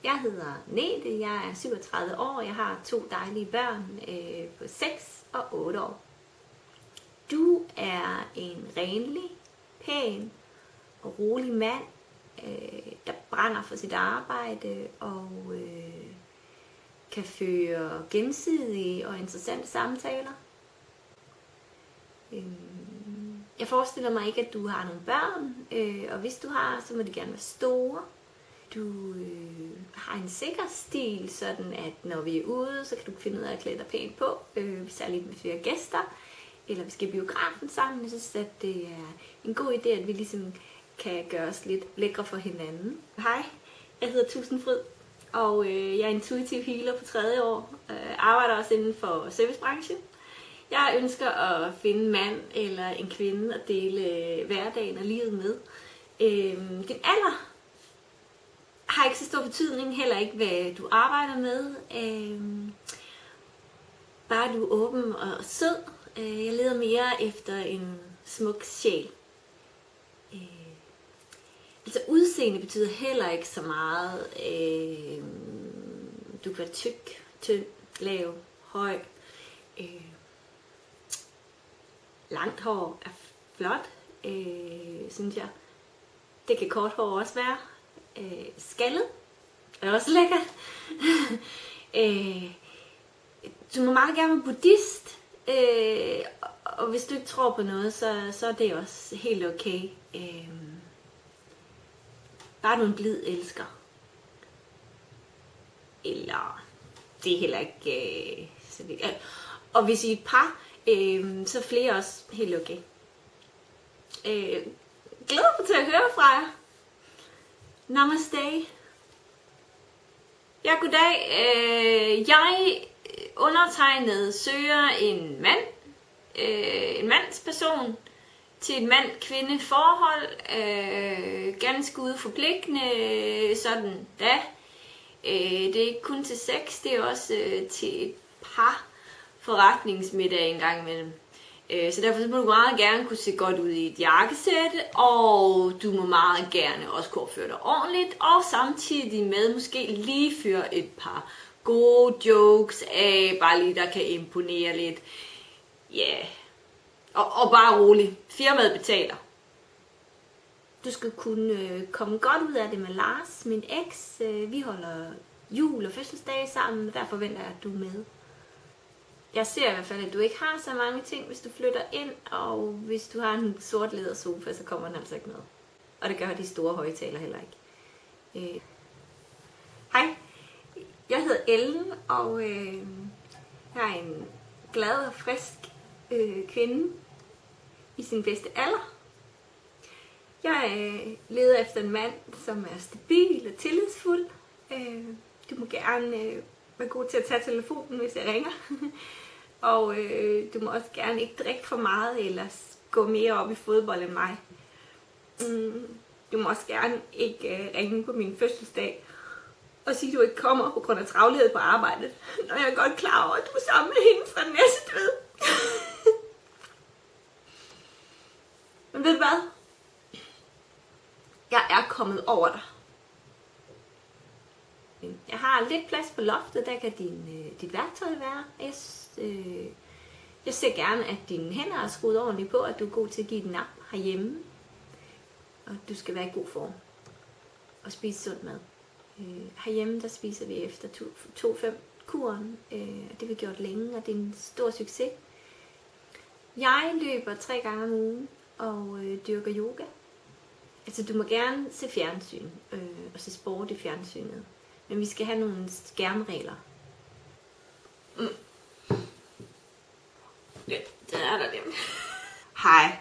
Jeg hedder Nete, jeg er 37 år, jeg har 2 dejlige børn på 6 og 8 år. Du er en renlig, pæn og rolig mand, der brænder for sit arbejde og kan føre gensidige og interessante samtaler. Jeg forestiller mig ikke, at du har nogle børn, og hvis du har, så må de gerne være store. Du har en sikker stil, sådan at når vi er ude, så kan du finde ud af at klæde dig pænt på, særligt med flere gæster, eller vi skal i biografen sammen. Jeg synes, at det er en god idé, at vi ligesom kan gøre os lidt lækre for hinanden. Hej, jeg hedder Tusindfryd, og jeg er intuitiv healer på 3. år. Arbejder også inden for servicebranchen. Jeg ønsker at finde en mand eller en kvinde og dele hverdagen og livet med. Din alder har ikke så stor betydning, heller ikke hvad du arbejder med. Bare du er åben og sød. Jeg leder mere efter en smuk sjæl. Altså udseende betyder heller ikke så meget. Du kan være tyk, tynd, lav, høj. Langt hår er flot, synes jeg. Det kan kort hår også være. Skaldet er også lækkert. Du må meget gerne være buddhist. Og hvis du ikke tror på noget, så er det også helt okay. Bare du en blid elsker. Eller det er heller ikke så vigtigt. Og hvis I er et par, så flere også helt okay. Glæder mig til at høre fra jer. Namaste. Ja, goddag. Jeg undertegnet søger en mand. En mandsperson til et mand-kvinde forhold. Ganske uforpligtende sådan da. Det er ikke kun til sex, det er også til et par forretningsmiddag en gang imellem. Så derfor må du meget gerne kunne se godt ud i et jakkesæt, og du må meget gerne også kunne opføre dig ordentligt, og samtidig med måske lige føre et par gode jokes af, bare lige der kan imponere lidt. Ja, yeah. Og bare rolig. Firmaet betaler. Du skal kunne komme godt ud af det med Lars, min eks. Vi holder jul og fødselsdag sammen, og der forventer jeg, at du er med. Jeg ser i hvert fald, at du ikke har så mange ting, hvis du flytter ind, og hvis du har en sort lædersofa, så kommer den altså ikke med. Og det gør de store højtaler heller ikke. Hej, jeg hedder Ellen, og jeg er en glad og frisk kvinde i sin bedste alder. Jeg leder efter en mand, som er stabil og tillidsfuld. Du må gerne være god til at tage telefonen, hvis jeg ringer. Og du må også gerne ikke drikke for meget, eller gå mere op i fodbold end mig. Du må også gerne ikke ringe på min fødselsdag og sige, at du ikke kommer på grund af travlhed på arbejdet, når jeg er godt klar over, at du er sammen med hende fra Næstved. Men ved du hvad? Jeg er kommet over dig. Jeg har lidt plads på loftet, der kan dit værktøj være. Jeg ser gerne, at dine hænder er skruet ordentligt på, at du er god til at give et nap herhjemme. Og du skal være i god form. Og spise sund mad. Herhjemme, der spiser vi efter 2-5-kuren. Det har vi gjort længe, og det er en stor succes. Jeg løber 3 gange om ugen og dyrker yoga. Altså, du må gerne se fjernsyn og se sport i fjernsynet. Men vi skal have nogle skærmregler. Ja, der er der dem. Hej.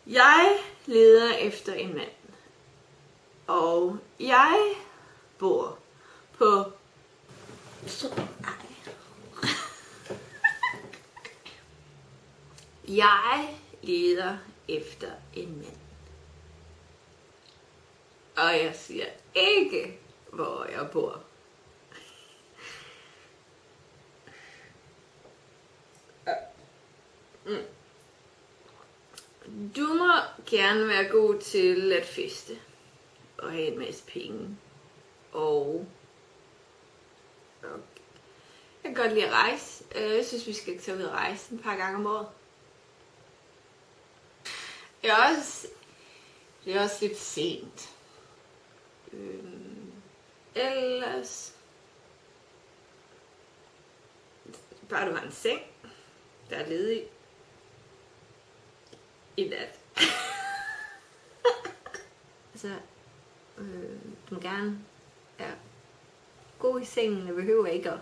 Jeg leder efter en mand. Og jeg bor på... Jeg leder efter en mand. Og jeg siger ikke, hvor jeg bor. Du må gerne være god til at feste og have en masse penge og godt lide at rejse. Jeg synes, vi skal tage ud og rejse et par gange om året. Det er også lidt sent. Ellers... Bare du har en seng, der er ledig i nat. Altså, du må gerne være god i sengen. Det behøver ikke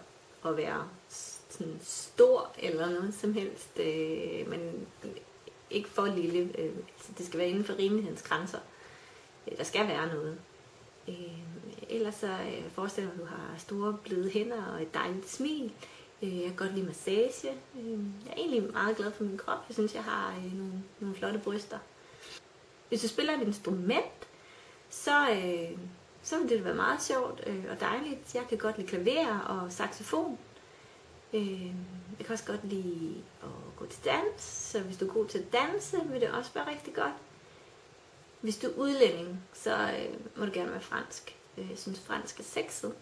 at være sådan stor eller noget som helst, men ikke for lille. Det skal være inden for rimelighedens grænser. Der skal være noget. Ellers så forestiller mig, at du har store bløde hænder og et dejligt smil. Jeg kan godt lide massage. Jeg er egentlig meget glad for min krop. Jeg synes, jeg har nogle flotte bryster. Hvis du spiller et instrument, så vil det være meget sjovt og dejligt. Jeg kan godt lide klaver og saxofon. Jeg kan også godt lide at gå til dans, så hvis du er god til at danse, vil det også være rigtig godt. Hvis du er udlænding, så må du gerne være fransk. Jeg synes, fransk er sexet.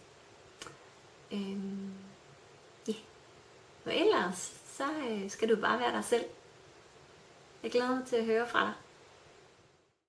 Og ellers, så skal du bare være dig selv. Jeg glæder mig til at høre fra dig.